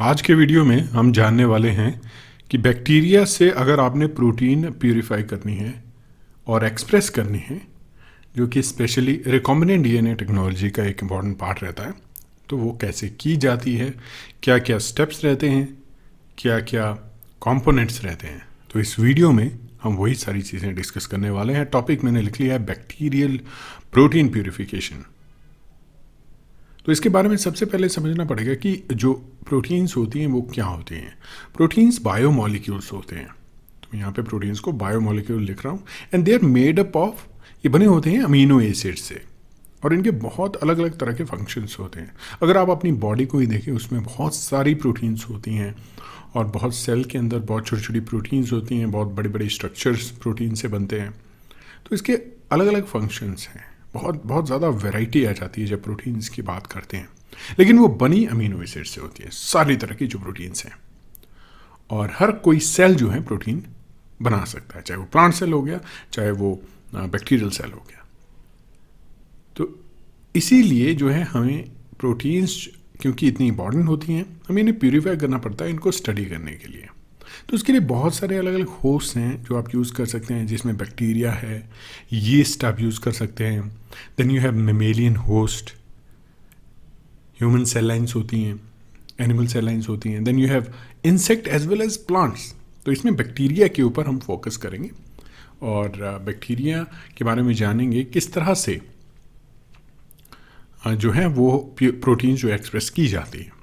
आज के वीडियो में हम जानने वाले हैं कि बैक्टीरिया से अगर आपने प्रोटीन प्यूरिफाई करनी है और एक्सप्रेस करनी है, जो कि स्पेशली रिकॉम्बिनेंट डीएनए टेक्नोलॉजी का एक इम्पॉर्टेंट पार्ट रहता है, तो वो कैसे की जाती है, क्या क्या स्टेप्स रहते हैं, क्या क्या कंपोनेंट्स रहते हैं। तो इस वीडियो में हम वही सारी चीज़ें डिस्कस करने वाले हैं। टॉपिक मैंने लिख लिया है बैक्टीरियल प्रोटीन प्यूरिफिकेशन। तो इसके बारे में सबसे पहले समझना पड़ेगा कि जो प्रोटीन्स होती हैं वो क्या होती हैं। प्रोटीन्स बायोमोलिक्यूल्स होते हैं। तो मैं यहाँ पे प्रोटीन्स को बायोमोलिक्यूल लिख रहा हूँ and they are made up of, ये बने होते हैं अमीनो एसिड से, और इनके बहुत अलग अलग तरह के फंक्शंस होते हैं। अगर आप अपनी बॉडी को ही देखें, उसमें बहुत सारी प्रोटीन्स होती हैं और बहुत सेल के अंदर बहुत छोटी छोटी प्रोटीन्स होती हैं, बहुत बड़े बड़े स्ट्रक्चर्स प्रोटीन से बनते हैं। तो इसके अलग अलग फंक्शंस हैं, बहुत बहुत ज़्यादा वैरायटी आ जाती है जब प्रोटीन्स की बात करते हैं, लेकिन वो बनी अमीनो एसिड से होती है सारी तरह की जो प्रोटीन्स हैं। और हर कोई सेल जो है प्रोटीन बना सकता है, चाहे वो प्लांट सेल हो गया, चाहे वो बैक्टीरियल सेल हो गया। तो इसीलिए जो है हमें प्रोटीन्स क्योंकि इतनी इंपॉर्टेंट होती हैं, हमें इन्हें प्यूरिफाई करना पड़ता है इनको स्टडी करने के लिए। तो उसके लिए बहुत सारे अलग अलग होस्ट हैं जो आप यूज़ कर सकते हैं, जिसमें बैक्टीरिया है, यीस्ट आप यूज़ कर सकते हैं, then you have mammalian host, human cell lines होती हैं, एनिमल सेल लाइन्स होती हैं, then you have insect as well as plants. तो इसमें बैक्टीरिया के ऊपर हम फोकस करेंगे और बैक्टीरिया के बारे में जानेंगे किस तरह से जो है वो प्रोटीन जो एक्सप्रेस की जाती है।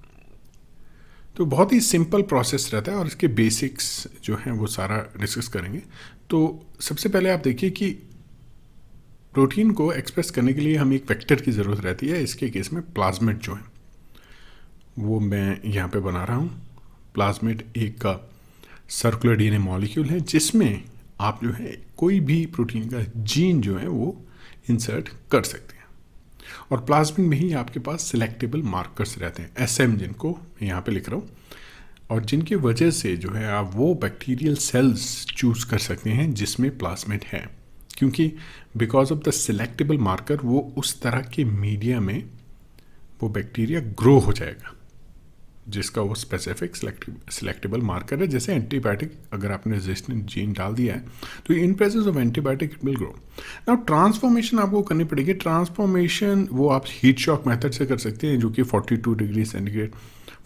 तो बहुत ही सिंपल प्रोसेस रहता है और इसके बेसिक्स जो हैं वो सारा डिस्कस करेंगे। तो सबसे पहले आप देखिए कि प्रोटीन को एक्सप्रेस करने के लिए हमें एक वेक्टर की ज़रूरत रहती है। इसके केस में प्लाज्मिड जो है वो मैं यहाँ पे बना रहा हूँ। प्लाज्मिड एक का सर्कुलर डीएनए मॉलिक्यूल है जिसमें आप जो है कोई भी प्रोटीन का जीन जो है वो इंसर्ट कर सकते हैं। और प्लाज्मिड में ही आपके पास सिलेक्टेबल मार्कर्स रहते हैं, एसएम, जिनको मैं यहाँ पे लिख रहा हूँ, और जिनकी वजह से जो है आप वो बैक्टीरियल सेल्स चूज़ कर सकते हैं जिसमें प्लाज्मिड है, क्योंकि because of the selectable marker वो उस तरह के मीडिया में वो बैक्टीरिया ग्रो हो जाएगा जिसका वो स्पेसिफिक सिलेक्टेबल मार्कर है। जैसे एंटीबायोटिक, अगर आपने रेजिस्टेंट जीन डाल दिया है तो in presence of antibiotic it will grow. Now transformation आपको करनी पड़ेगी। ट्रांसफॉर्मेशन वो आप हीट शॉक मेथड से कर सकते हैं, जो कि 42 डिग्री सेंटीग्रेड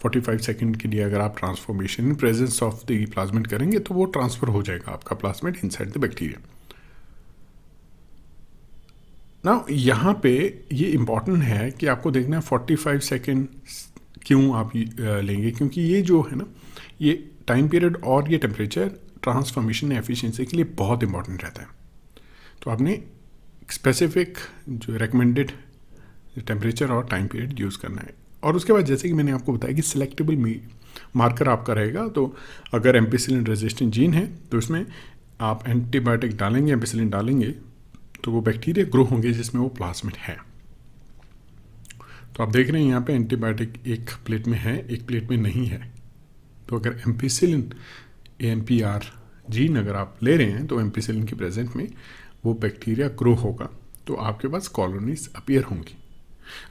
45 सेकेंड के लिए अगर आप transformation in presence of the plasmid करेंगे तो वो ट्रांसफर हो जाएगा आपका plasmid inside the bacteria. Now यहाँ पे ये इंपॉर्टेंट है कि आपको देखना है 45 सेकेंड क्यों आप लेंगे, क्योंकि ये जो है ना, ये टाइम पीरियड और ये टेम्परेचर ट्रांसफॉर्मेशन एफिशिएंसी के लिए बहुत इंपॉर्टेंट रहता है। तो आपने स्पेसिफिक जो रिकमेंडेड टेम्परेचर और टाइम पीरियड यूज़ करना है। और उसके बाद जैसे कि मैंने आपको बताया कि सिलेक्टेबल मार्कर आपका रहेगा। तो अगर एम्पिसिलिन रेजिस्टेंट जीन है तो इसमें आप एंटीबायोटिक डालेंगे, एम्पिसिलिन डालेंगे, तो वो बैक्टीरिया ग्रो होंगे जिसमें वो प्लाज्मिड है। तो आप देख रहे हैं यहाँ पे एंटीबायोटिक एक प्लेट में है, एक प्लेट में नहीं है। तो अगर एम्पिसिलिन AMPR जीन अगर आप ले रहे हैं तो एम्पिसिलिन के प्रेजेंट में वो बैक्टीरिया ग्रो होगा, तो आपके पास कॉलोनीज अपीयर होंगी।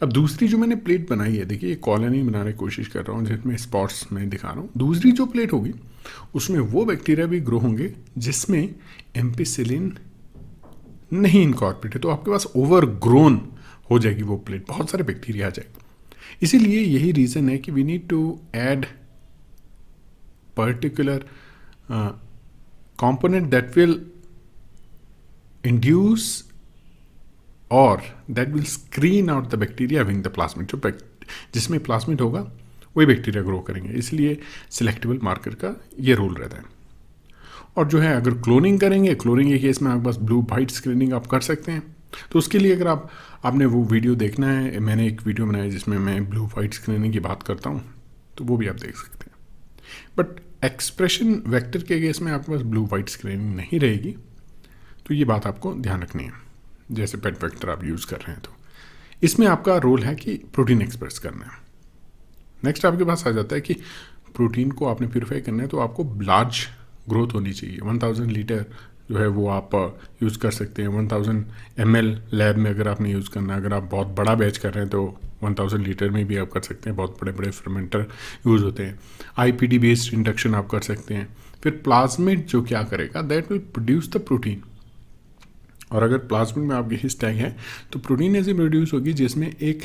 अब दूसरी जो मैंने प्लेट बनाई है, देखिए कॉलोनी बनाने की कोशिश कर रहा हूँ जिसमें स्पॉट्स में दिखा रहा हूँ। दूसरी जो प्लेट होगी उसमें वो बैक्टीरिया भी ग्रो होंगे जिसमें एम्पिसिलिन नहीं इनकॉर्पोरेट है। तो आपके पास ओवर ग्रोन हो जाएगी वो प्लेट, बहुत सारे बैक्टीरिया आ जाएंगे। इसीलिए यही रीज़न है कि we need to add particular component that will induce or that will screen out the bacteria having the plasmid। जो जिसमें प्लाज्मिड होगा वही बैक्टीरिया ग्रो करेंगे, इसलिए सिलेक्टेबल मार्कर का ये रोल रहता है। और जो है अगर क्लोनिंग करेंगे, क्लोनिंग के केस में आपके पास ब्लू वाइट स्क्रीनिंग आप कर सकते हैं। तो उसके लिए अगर आपने वो वीडियो देखना है, मैंने एक वीडियो बनाया जिसमें मैं ब्लू वाइट स्क्रीनिंग की बात करता हूँ, तो वो भी आप देख सकते हैं। बट एक्सप्रेशन वेक्टर के केस में आपके पास ब्लू वाइट स्क्रीनिंग नहीं रहेगी, तो ये बात आपको ध्यान रखनी है। जैसे पेट वेक्टर आप यूज़ कर रहे हैं तो इसमें आपका रोल है कि प्रोटीन एक्सप्रेस करना है। नेक्स्ट आपके पास आ जाता है कि प्रोटीन को आपने प्यूरिफाई करना है तो आपको लार्ज ग्रोथ होनी चाहिए। 1000 लीटर जो है वो आप यूज़ कर सकते हैं। 1000 ml लैब में अगर आपने यूज़ करना है, अगर आप बहुत बड़ा बैच कर रहे हैं तो 1000 लीटर में भी आप कर सकते हैं, बहुत बड़े बड़े फर्मेंटर यूज़ होते हैं। आईपीडी बेस्ड इंडक्शन आप कर सकते हैं। फिर प्लाज्मिड जो क्या करेगा, that will produce the protein. और अगर प्लाज्मिड में आपकी हिस्ट टैग है तो प्रोटीन ऐसी प्रोड्यूस होगी जिसमें एक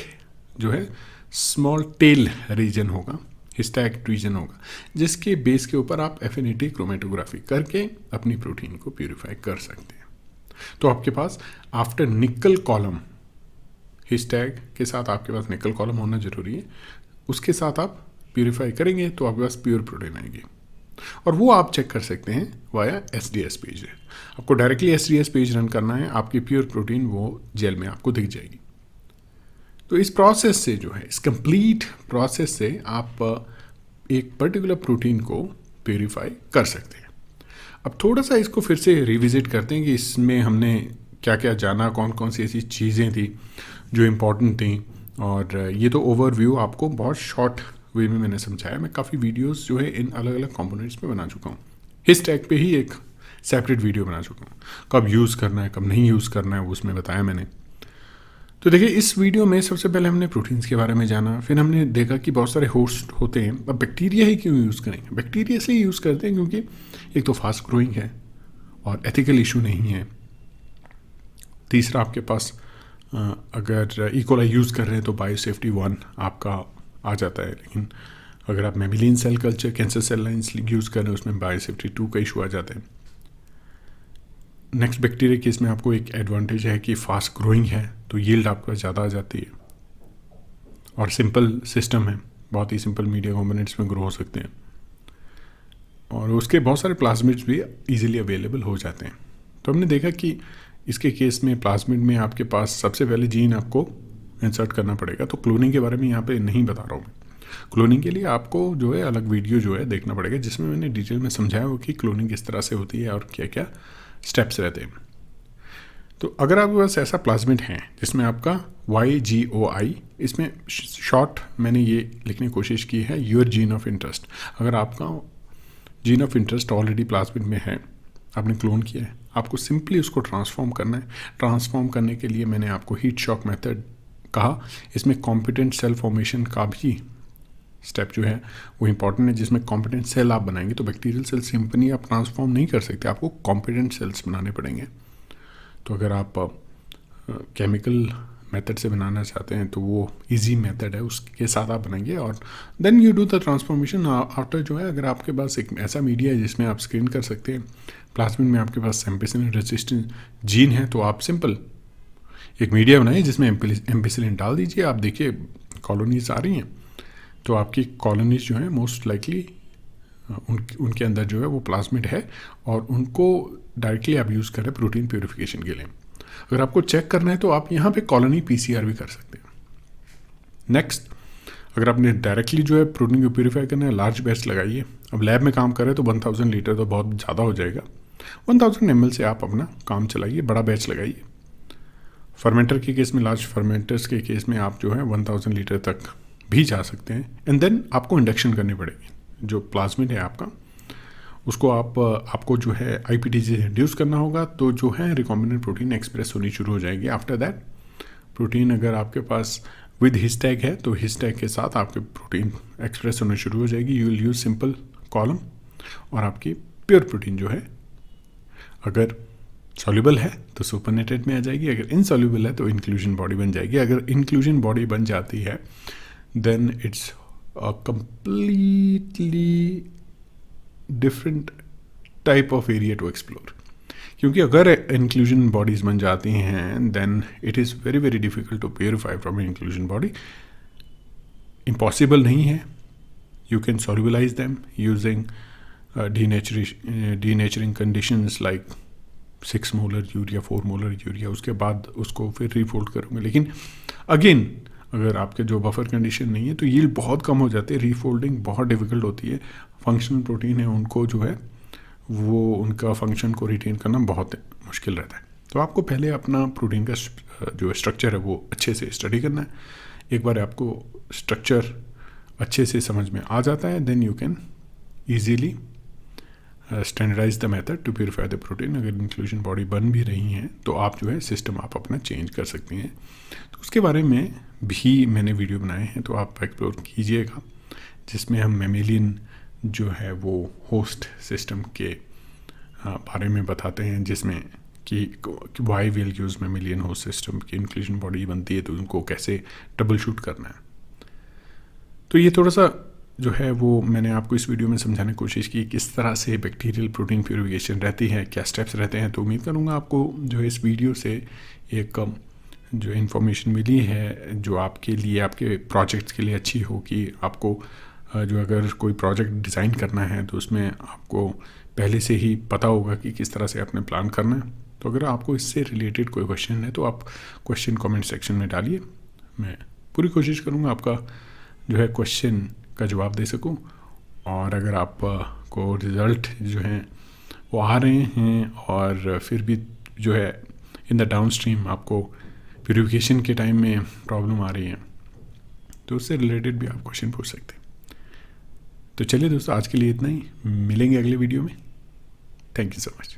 जो है स्मॉल टेल रीजन होगा, हिस्टैग रीजन होगा, जिसके बेस के ऊपर आप एफिनिटी क्रोमेटोग्राफी करके अपनी प्रोटीन को प्यूरिफाई कर सकते हैं। तो आपके पास आफ्टर निकल कॉलम, हिस्टैग के साथ आपके पास निकल कॉलम होना जरूरी है, उसके साथ आप प्यूरिफाई करेंगे तो आपके पास प्योर प्रोटीन आएगी। और वो आप चेक कर सकते हैं वाया एसडीएस पेज है। आपको डायरेक्टली एसडीएस पेज रन करना है, आपकी प्योर प्रोटीन वो जेल में आपको दिख जाएगी। तो इस प्रोसेस से जो है, इस कंप्लीट प्रोसेस से आप एक पर्टिकुलर प्रोटीन को प्यूरिफाई कर सकते हैं। अब थोड़ा सा इसको फिर से रिविजिट करते हैं कि इसमें हमने क्या क्या जाना, कौन कौन सी ऐसी चीज़ें थी जो इम्पोर्टेंट थी। और ये तो ओवरव्यू आपको बहुत शॉर्ट वे में मैंने समझाया। मैं काफ़ी वीडियोस जो है इन अलग अलग कंपोनेंट्स पे बना चुका हूँ। हिस्टैग पे ही एक सेपरेट वीडियो बना चुका हूँ, कब यूज़ करना है कब नहीं यूज़ करना है वो उसमें बताया मैंने। तो देखिए इस वीडियो में सबसे पहले हमने प्रोटीन्स के बारे में जाना, फिर हमने देखा कि बहुत सारे होस्ट होते हैं। अब बैक्टीरिया ही क्यों यूज़ करेंगे, बैक्टीरिया से ही यूज़ करते हैं क्योंकि एक तो फास्ट ग्रोइंग है और एथिकल इशू नहीं है। तीसरा आपके पास अगर इकोलाई यूज़ कर रहे हैं तो बायोसेफ्टी 1 आपका आ जाता है, लेकिन अगर आप mammalian cell culture, cancer cell lines use कर रहे हैं उसमें बायोसेफ्टी 2 का इशू आ जाता है। नेक्स्ट बैक्टीरिया केस में आपको एक एडवांटेज है कि फास्ट ग्रोइंग है तो यील्ड आपका ज़्यादा आ जाती है और सिंपल सिस्टम है, बहुत ही सिंपल मीडिया कॉम्पोनेंट्स में ग्रो हो सकते हैं और उसके बहुत सारे प्लाज्मिड्स भी इजीली अवेलेबल हो जाते हैं। तो हमने देखा कि इसके केस में प्लाज्मिड में आपके पास सबसे पहले जीन आपको इंसर्ट करना पड़ेगा। तो क्लोनिंग के बारे में यहाँ पे नहीं बता रहा हूँ मैं। क्लोनिंग के लिए आपको जो है अलग वीडियो जो है देखना पड़ेगा जिसमें मैंने डिटेल में समझाया हो कि क्लोनिंग किस तरह से होती है और क्या क्या स्टेप्स रहते हैं। तो अगर आपके पास ऐसा प्लाज्मिड है जिसमें आपका YGOI, इसमें शॉर्ट मैंने ये लिखने की कोशिश की है, योर जीन ऑफ इंटरेस्ट। अगर आपका gene of interest already plasmid में है, आपने क्लोन किया है, आपको सिंपली उसको ट्रांसफॉर्म करना है। ट्रांसफॉर्म करने के लिए मैंने आपको हीट शॉक मेथड कहा, इसमें कॉम्पिटेंट सेल फॉर्मेशन का भी स्टेप जो है वो इंपॉर्टेंट है, जिसमें कॉम्पिटेंट सेल आप बनाएंगे। तो बैक्टीरियल सेल सिंपली आप ट्रांसफॉर्म नहीं कर सकते, आपको कॉम्पिटेंट सेल्स बनाने पड़ेंगे। तो अगर आप केमिकल मेथड से बनाना चाहते हैं तो वो इजी मेथड है, उसके साथ आप बनाएंगे और then you do the transformation after. जो है अगर आपके पास एक ऐसा मीडिया है जिसमें आप स्क्रीन कर सकते हैं, प्लाज्मिड में आपके पास एम्पिसिलिन रेजिस्टेंट जीन है, तो आप सिंपल एक मीडिया बनाइए जिसमें एम्पिसिलिन डाल दीजिए। आप देखिए कॉलोनीज आ रही हैं, तो आपकी कॉलोनीज जो है मोस्ट लाइकली उनके अंदर जो है वो प्लाज्मिड है और उनको डायरेक्टली आप यूज़ करें प्रोटीन प्यूरिफिकेशन के लिए। अगर आपको चेक करना है तो आप यहाँ पे कॉलोनी PCR भी कर सकते हैं। नेक्स्ट, अगर आपने डायरेक्टली जो है प्रोटीन को प्यूरिफाई करना है, लार्ज बैच लगाइए। अब लैब में काम कर रहे हैं तो 1000 लीटर तो बहुत ज़्यादा हो जाएगा, 1000 ml से आप अपना काम चलाइए, बड़ा बैच लगाइए। फर्मेंटर के केस में, लार्ज फर्मेंटर्स के केस में आप जो है 1000 लीटर तक भी जा सकते हैं। एंड देन आपको इंडक्शन करनी पड़ेगी। जो प्लाज्मिड है आपका उसको आपको जो है IPTG से इंड्यूस करना होगा, तो जो है रिकॉम्बिनेंट प्रोटीन एक्सप्रेस होनी शुरू हो जाएगी। आफ्टर दैट प्रोटीन अगर आपके पास विद हिस्टैग है तो हिस्टैग के साथ आपके प्रोटीन एक्सप्रेस होना शुरू हो जाएगी। You will use simple column और आपकी प्योर प्रोटीन जो है अगर सॉल्युबल है तो सुपरनेटेड में आ जाएगी, अगर इनसॉल्युबल है तो इंक्लूजन बॉडी बन जाएगी। अगर इंक्लूजन बॉडी बन जाती है then it's a completely different type of area to explore. क्योंकि अगर इंक्लूजन बॉडीज बन जाती हैं then it is very very difficult to purify from inclusion body. Impossible नहीं है, you can solubilize them using denaturing conditions like 6 molar urea, 4 molar urea, उसके बाद उसको फिर रीफोल्ड करूँगा। लेकिन अगेन अगर आपके जो बफर कंडीशन नहीं है तो यील्ड बहुत कम हो जाती है, रीफोल्डिंग बहुत डिफिकल्ट होती है। फंक्शनल प्रोटीन है उनको जो है वो उनका फंक्शन को रिटेन करना बहुत मुश्किल रहता है। तो आपको पहले अपना प्रोटीन का जो स्ट्रक्चर है वो अच्छे से स्टडी करना है। एक बार आपको स्ट्रक्चर अच्छे से समझ में आ जाता है then you can easily standardize the method to purify the protein. अगर इंक्लूजन बॉडी बन भी रही हैं तो आप जो है सिस्टम आप अपना चेंज कर सकते हैं। तो उसके बारे में भी मैंने वीडियो बनाए हैं, तो आप एक्सप्लोर कीजिएगा, जिसमें हम मेमेलियन जो है वो होस्ट सिस्टम के बारे में बताते हैं, जिसमें कि why will use mammalian host system की इंक्लूजन बॉडी बनती है तो उनको कैसे ट्रबल शूट करना है। तो ये थोड़ा सा जो है वो मैंने आपको इस वीडियो में समझाने की कोशिश की किस तरह से बैक्टीरियल प्रोटीन प्यूरिफिकेशन रहती है, क्या स्टेप्स रहते हैं। तो उम्मीद करूँगा आपको जो है इस वीडियो से एक जो इन्फॉर्मेशन मिली है जो आपके लिए, आपके प्रोजेक्ट्स के लिए अच्छी हो, कि आपको जो अगर कोई प्रोजेक्ट डिज़ाइन करना है तो उसमें आपको पहले से ही पता होगा कि किस तरह से आपने प्लान करना है। तो अगर आपको इससे रिलेटेड कोई क्वेश्चन है तो आप क्वेश्चन कमेंट सेक्शन में डालिए, मैं पूरी कोशिश करूँगा आपका जो है क्वेश्चन का जवाब दे सकूं। और अगर आप को रिज़ल्ट जो हैं वो आ रहे हैं और फिर भी जो है इन द डाउन स्ट्रीम आपको प्यूरिफिकेशन के टाइम में प्रॉब्लम आ रही है, तो उससे रिलेटेड भी आप क्वेश्चन पूछ सकते हैं। तो चलिए दोस्तों, आज के लिए इतना ही, मिलेंगे अगले वीडियो में। Thank you so much.